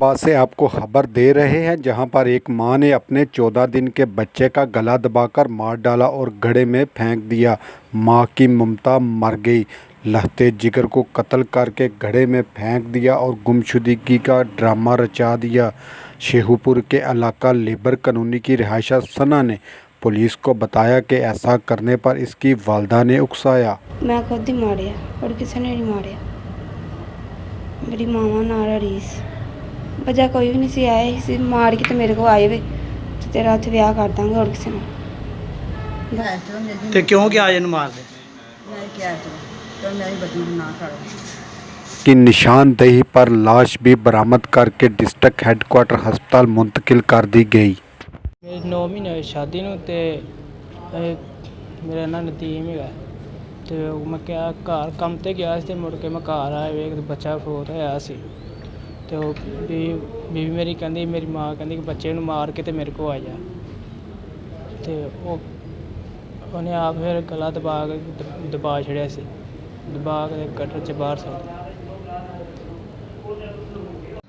इस्लामाबाद से आपको खबर दे रहे हैं, जहां पर एक मां ने अपने 14 दिन के बच्चे का गला दबाकर मार डाला और गड्ढे में फेंक दिया। मां की ममता मर गई। लहते जिगर को कत्ल करके गड्ढे में फेंक दिया और गुमशुदगी का ड्रामा रचा दिया। शेखुपुर के इलाका लेबर कॉलोनी की रिहायशा सना ने पुलिस को बताया कि ऐसा करने पर इसकी वालदा ने उकसाया। मैं खुद ही मारिया और किसी ने नहीं मारिया। मेरी मामा नाल रीस वजह कोई भी नहीं सी आया, इसी मार के तो मेरे को आए वे तो तेरा उत्थे विआह कर दांगे और किसी ने। ਤੇ ਕਿਉਂ ਕਿ ਆਜ ਇਹਨੂੰ ਮਾਰਦੇ की निशानदेही पर लाश भी बरामद करके डिस्ट्रिक्ट हेडक्वार्टर हस्पताल मुंतकिल कर दी गई। मेरी 9 महीने होए शादी नूं ते मेरा नाम नदीम है। तो मैं क्या घर काम ते गया ते मुड़ के मैं घर आया वे बच्चा फोत होया सी। तो बीवी मेरी कहंदी, मेरी माँ कहंदी कि बच्चे नूं मार के ते मेरे को आ जा। तो उन्हें आप फिर गला दबा छड़िया सी, दबा के गटर च बाहर सुੱਟ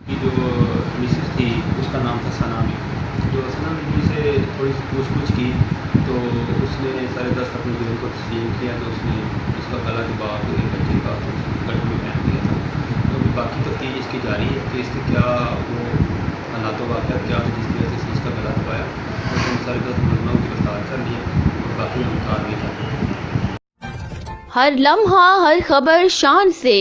की जो मिसेस थी उसका नाम था सना। जो सना बीबी से थोड़ी सी पूछ की तो उसने 10:30 अपने जुर्म को तस्लीम किया। तो उसने उसका गला दबा के बच्चे का गड्ढे में फेंक दिया था। तो अभी बाकी तफ्तीश इसकी जारी है कि इसके क्या वो हालात वाक़ क्या है जिसकी वजह से इसका गला दबाया। और उन 10:30 मुलज़िमों की गिरफ्तार कर लिया और बाकी हम कार्रवाई कर रहे हैं। हर लम्हा हर खबर शान से